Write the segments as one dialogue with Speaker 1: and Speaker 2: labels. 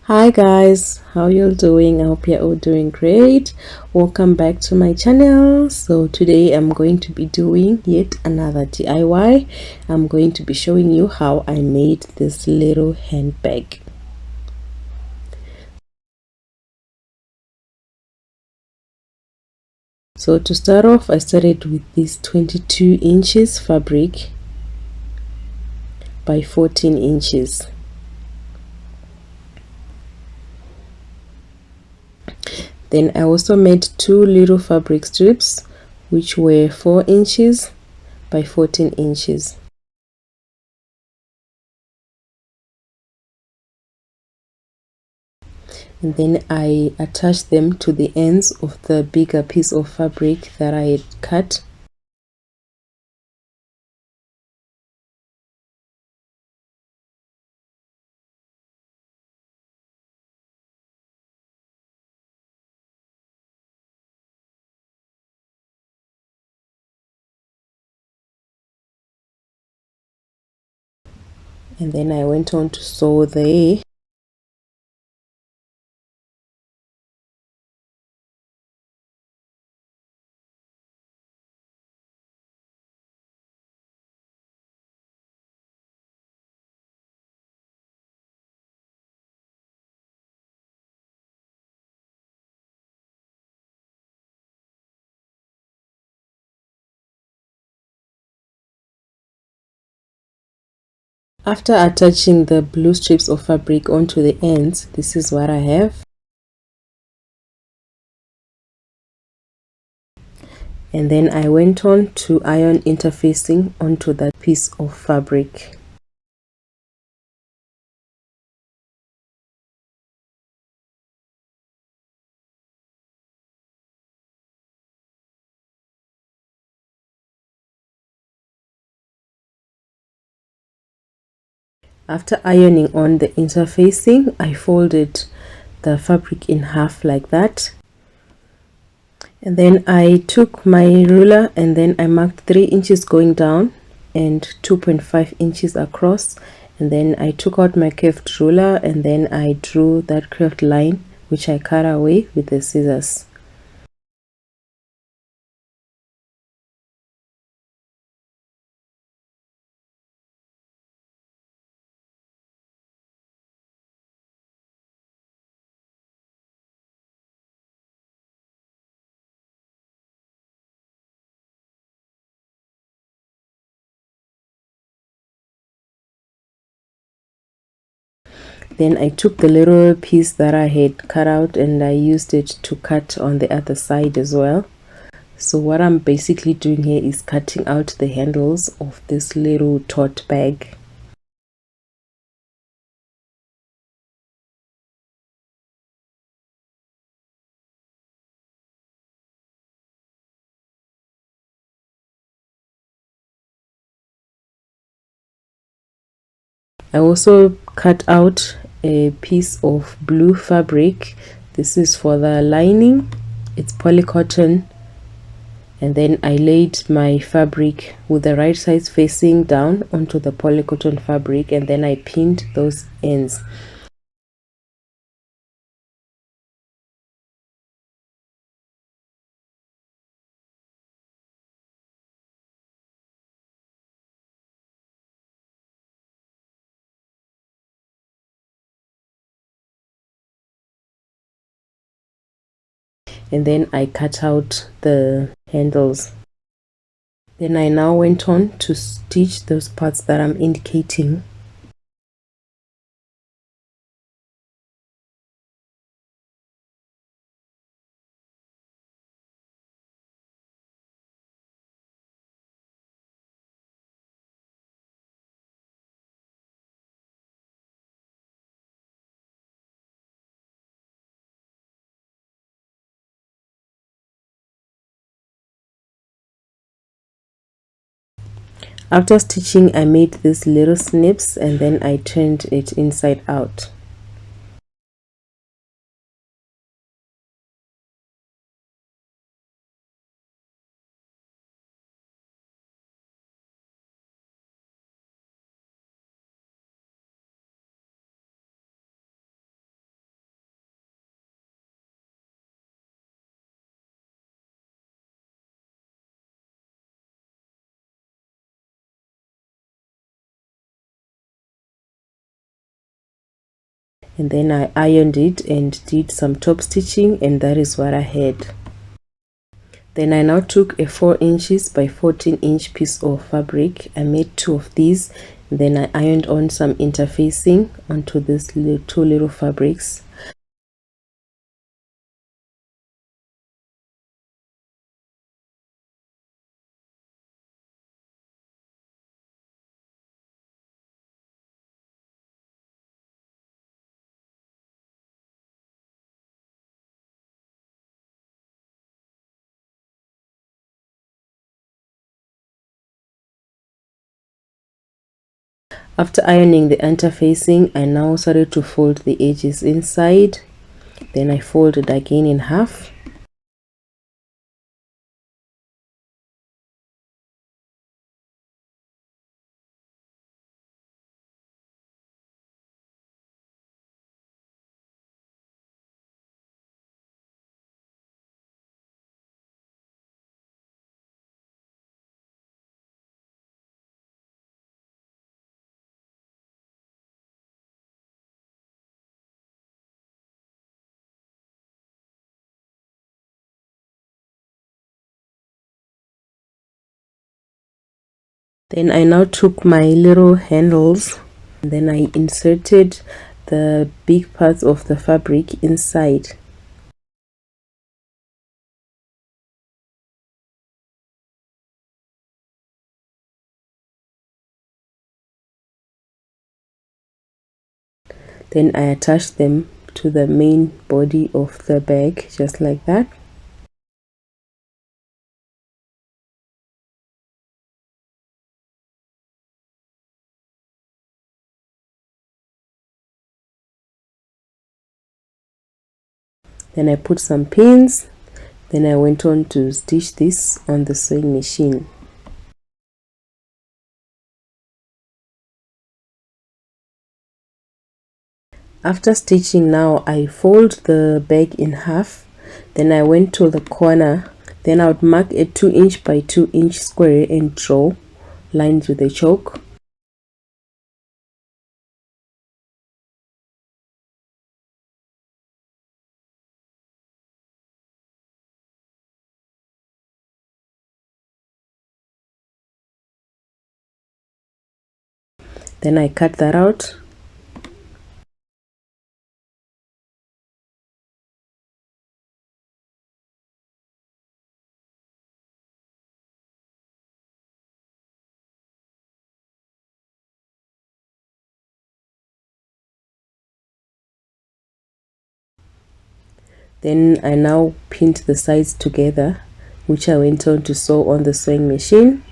Speaker 1: Hi guys, how you doing? I hope you're all doing great. Welcome back to my channel. So today I'm going to be doing yet another DIY. I'm going to be showing you how I made this little handbag. So to start off, I started with this 22 inches fabric by 14 inches. Then I also made two little fabric strips which were 4 inches by 14 inches. And then I attached them to the ends of the bigger piece of fabric that I had cut. And then I went on to sew there. After attaching the blue strips of fabric onto the ends, this is what I have. And then I went on to iron interfacing onto that piece of fabric. After ironing on the interfacing, I folded the fabric in half like that. And then I took my ruler and then I marked 3 inches going down and 2.5 inches across, and then I took out my curved ruler and then I drew that curved line which I cut away with the scissors. Then I took the little piece that I had cut out and I used it to cut on the other side as well. So what I'm basically doing here is cutting out the handles of this little tote bag. I also cut out a piece of blue fabric. This is for the lining. It's polycotton. And then I laid my fabric with the right side facing down onto the polycotton fabric, and then I pinned those ends. And then I cut out the handles. Then I now went on to stitch those parts that I'm indicating. After stitching, I made these little snips and then I turned it inside out. and then I ironed it and did some top stitching, and that is what I had. Then I now took a 4 inches by 14 inch piece of fabric. I made 2 of these, and then I ironed on some interfacing onto these two little fabrics. After ironing the interfacing, I now started to fold the edges inside. Then I folded again in half. Then I now took my little handles, and then I inserted the big parts of the fabric inside. Then I attached them to the main body of the bag, just like that. Then I put some pins. Then I went on to stitch this on the sewing machine. After stitching, now I fold the bag in half. Then I went to the corner. Then I would mark a 2 inch by 2 inch square and draw lines with a chalk. Then I cut that out. Then I now pinned the sides together, which I went on to sew on the sewing machine.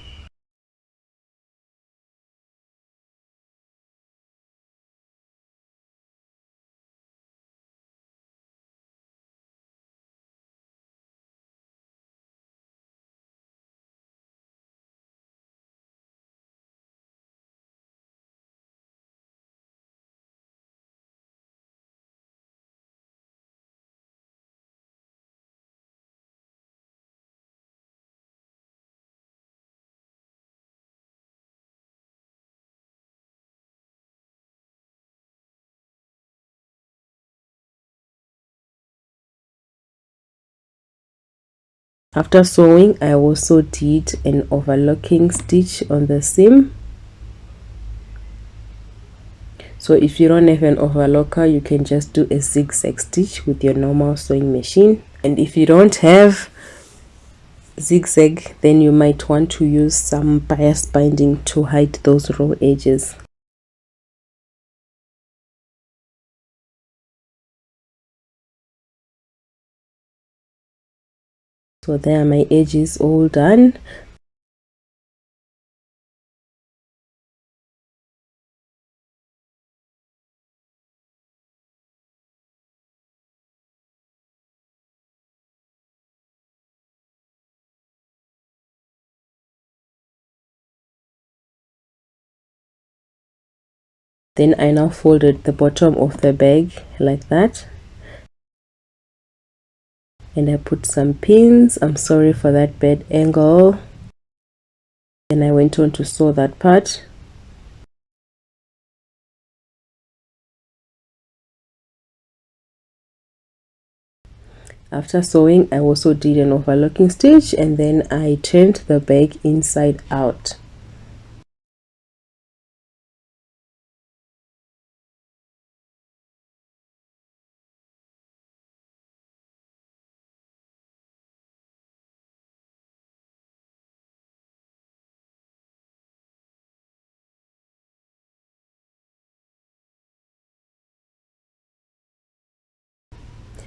Speaker 1: After sewing, I also did an overlocking stitch on the seam. So if you don't have an overlocker, you can just do a zigzag stitch with your normal sewing machine. And if you don't have zigzag, then you might want to use some bias binding to hide those raw edges. So there are my edges all done. Then I now folded the bottom of the bag like that, and I put some pins. I'm sorry for that bad angle. And I went on to sew that part. After sewing, I also did an overlocking stitch, and then I turned the bag inside out.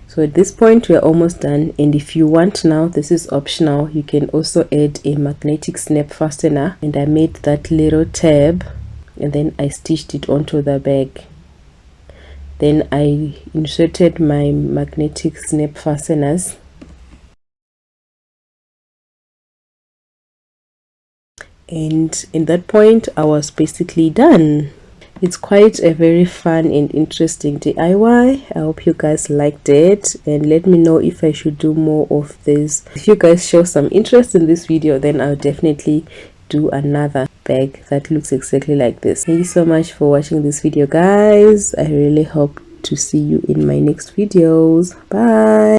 Speaker 1: So at this point we're almost done, and if you want now, this is optional, you can also add a magnetic snap fastener, and I made that little tab and then I stitched it onto the bag. Then I inserted my magnetic snap fasteners, and in that point I was basically done. It's quite a very fun and interesting DIY. I hope you guys liked it, and let me know if I should do more of this. If you guys show some interest in this video, then I'll definitely do another bag that looks exactly like this. Thank you so much for watching this video, guys. I really hope to see you in my next videos. Bye.